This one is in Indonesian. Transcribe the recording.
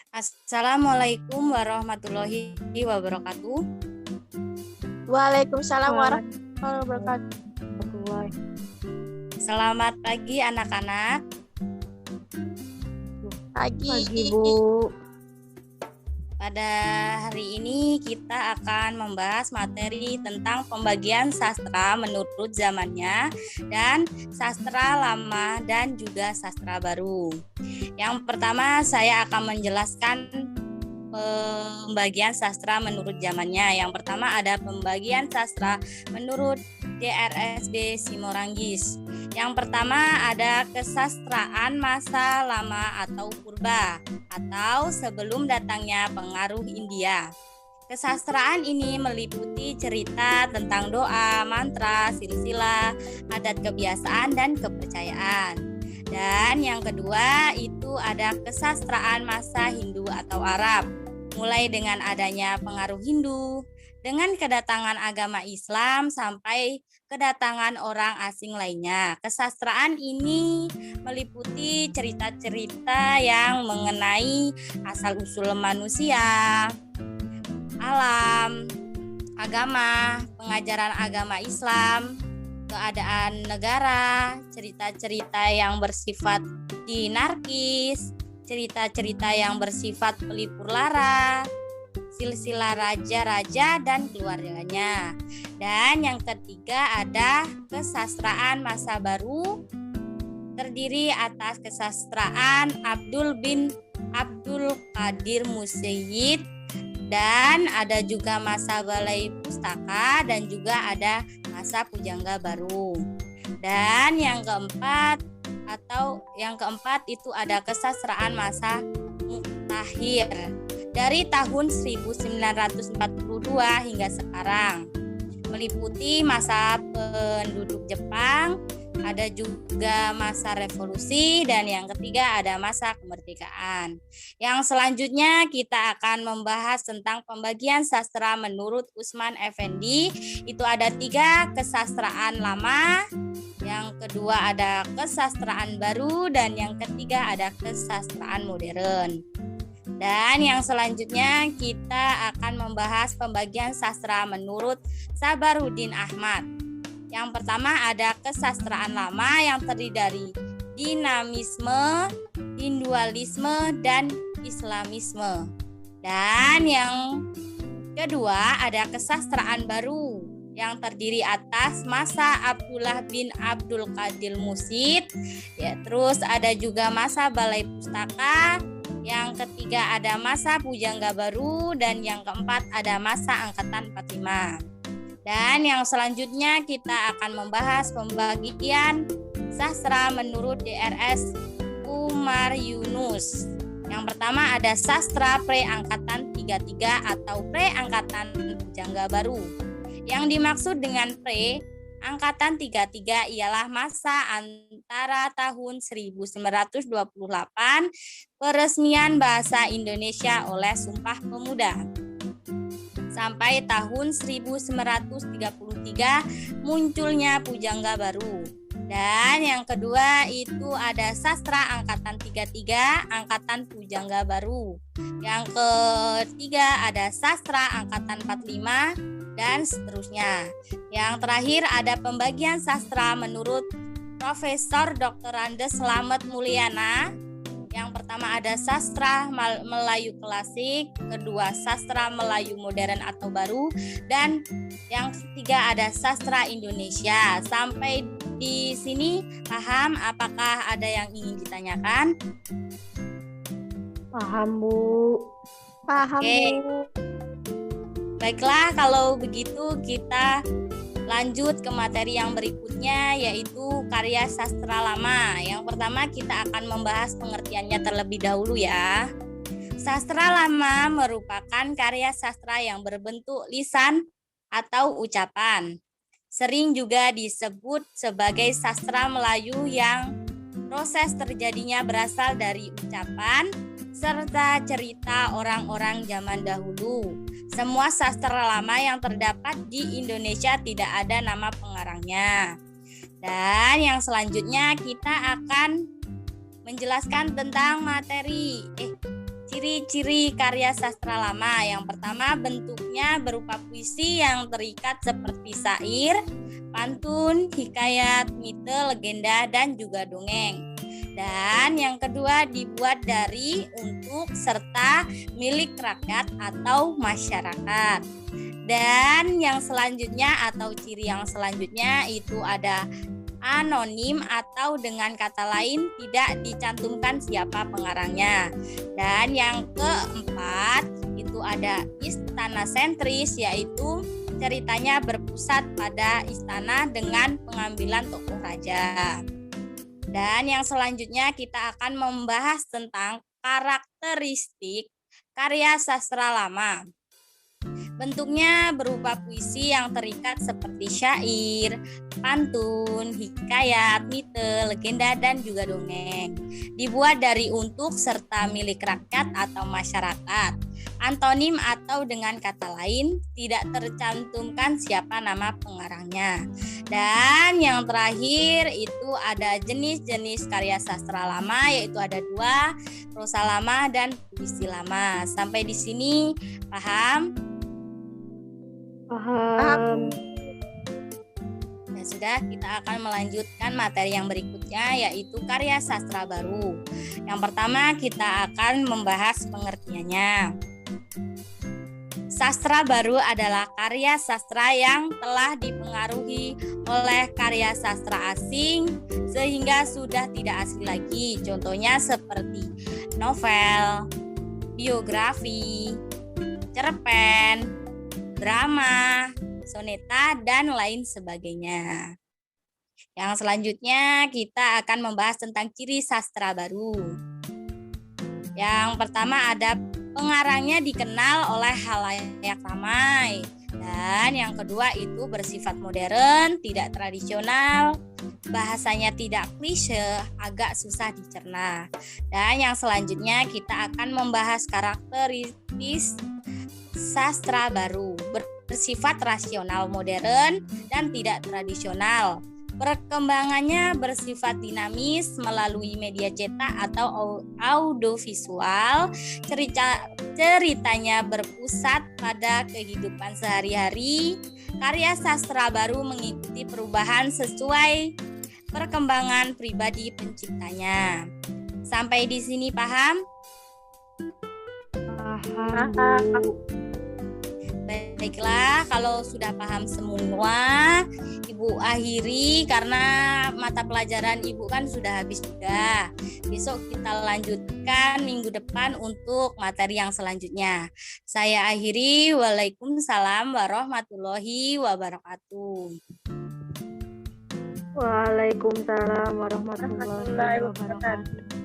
Assalamualaikum warahmatullahi wabarakatuh. Waalaikumsalam Waalaikumsalam warahmatullahi wabarakatuh. warahmatullahi Selamat pagi anak-anak. Pagi. Pagi, Bu. Pada hari ini kita akan membahas materi tentang pembagian sastra menurut zamannya dan sastra lama dan juga sastra baru. Yang pertama saya akan menjelaskan pembagian sastra menurut zamannya. Yang pertama ada pembagian sastra menurut DRSB Simoranggis. Yang pertama ada kesastraan masa lama atau purba atau sebelum datangnya pengaruh India. Kesastraan ini meliputi cerita tentang doa, mantra, silsilah, adat kebiasaan dan kepercayaan. Dan yang kedua itu ada kesastraan masa Hindu atau Arab, mulai dengan adanya pengaruh Hindu, dengan kedatangan agama Islam sampai kedatangan orang asing lainnya. Kesastraan ini meliputi cerita-cerita yang mengenai asal-usul manusia, alam, agama, pengajaran agama Islam, keadaan negara, cerita-cerita yang bersifat dinarkis, cerita-cerita yang bersifat pelipur lara, silsilah raja-raja dan keluarganya. Dan yang ketiga ada kesastraan masa baru, terdiri atas kesastraan Abdul bin Abdul Qadir Musayyid, dan ada juga masa balai pustaka, dan juga ada masa pujangga baru. Dan yang keempat itu ada kesastraan masa mutakhir dari tahun 1942 hingga sekarang, meliputi masa penduduk Jepang, ada juga masa revolusi, dan yang ketiga ada masa kemerdekaan. Yang selanjutnya kita akan membahas tentang pembagian sastra menurut Usman Effendi. Itu ada 3 kesastraan lama, yang kedua ada kesastraan baru, dan yang ketiga ada kesastraan modern. Dan yang selanjutnya kita akan membahas pembagian sastra menurut Sabaruddin Ahmad. Yang pertama ada kesastraan lama yang terdiri dari dinamisme, hindualisme, dan islamisme. Dan yang kedua ada kesastraan baru yang terdiri atas masa Abdullah bin Abdul Qadir Musid, ya, terus ada juga masa balai pustaka, yang ketiga ada masa pujangga baru, dan yang keempat ada masa angkatan 45. Dan yang selanjutnya kita akan membahas pembagian sastra menurut DRS Umar Yunus. Yang pertama ada sastra pre-angkatan 33 atau pre-angkatan pujangga baru. Yang dimaksud dengan pre-angkatan 33 ialah masa antara tahun 1928 peresmian bahasa Indonesia oleh Sumpah Pemuda sampai tahun 1933 munculnya pujangga baru. Dan yang kedua itu ada sastra angkatan 33, angkatan pujangga baru. Yang ketiga ada sastra angkatan 45 dan seterusnya. Yang terakhir ada pembagian sastra menurut Profesor Dr. Andes Slamet Mulyana. Yang pertama ada sastra Melayu klasik, kedua sastra Melayu modern atau baru, dan yang ketiga ada sastra Indonesia. Sampai di sini paham? Apakah ada yang ingin ditanyakan? Paham, Bu. Paham, Oke. Bu. Baiklah, kalau begitu kita lanjut ke materi yang berikutnya, yaitu karya sastra lama. Yang pertama kita akan membahas pengertiannya terlebih dahulu ya. Sastra lama merupakan karya sastra yang berbentuk lisan atau ucapan. Sering juga disebut sebagai sastra Melayu yang proses terjadinya berasal dari ucapan serta cerita orang-orang zaman dahulu. Semua sastra lama yang terdapat di Indonesia tidak ada nama pengarangnya. Dan yang selanjutnya kita akan menjelaskan tentang materi ciri-ciri karya sastra lama. Yang pertama, bentuknya berupa puisi yang terikat seperti syair, pantun, hikayat, mite, legenda, dan juga dongeng. Dan yang kedua, dibuat dari, untuk, serta milik rakyat atau masyarakat. Dan yang selanjutnya atau ciri yang selanjutnya itu ada anonim atau dengan kata lain tidak dicantumkan siapa pengarangnya. Dan yang keempat itu ada istana sentris, yaitu ceritanya berpusat pada istana dengan pengambilan tokoh raja. Dan yang selanjutnya kita akan membahas tentang karakteristik karya sastra lama. Bentuknya berupa puisi yang terikat seperti syair, pantun, hikayat, mite, legenda, dan juga dongeng. Dibuat dari, untuk, serta milik rakyat atau masyarakat. Antonim atau dengan kata lain, tidak tercantumkan siapa nama pengarangnya. Dan yang terakhir itu ada jenis-jenis karya sastra lama, yaitu ada 2, prosa lama dan puisi lama. Sampai di sini paham? Paham. Ya sudah, kita akan melanjutkan materi yang berikutnya, yaitu karya sastra baru. Yang pertama kita akan membahas pengertiannya. Sastra baru adalah karya sastra yang telah dipengaruhi oleh karya sastra asing sehingga sudah tidak asing lagi. Contohnya seperti novel, biografi, cerpen, drama, soneta, dan lain sebagainya. Yang selanjutnya kita akan membahas tentang ciri sastra baru. Yang pertama ada pengarangnya dikenal oleh halayak ramai. Dan yang kedua itu bersifat modern, tidak tradisional, bahasanya tidak klise, agak susah dicerna. Dan yang selanjutnya kita akan membahas karakteristik sastra baru, bersifat rasional, modern, dan tidak tradisional. Perkembangannya bersifat dinamis melalui media cetak atau audiovisual. Ceritanya berpusat pada kehidupan sehari-hari. Karya sastra baru mengikuti perubahan sesuai perkembangan pribadi penciptanya. Sampai di sini paham? Paham, Bu. Baiklah, kalau sudah paham semua, Ibu akhiri karena mata pelajaran Ibu kan sudah habis juga. Besok kita lanjutkan minggu depan untuk materi yang selanjutnya. Saya akhiri. Waalaikumsalam warahmatullahi wabarakatuh. Waalaikumsalam warahmatullahi wabarakatuh.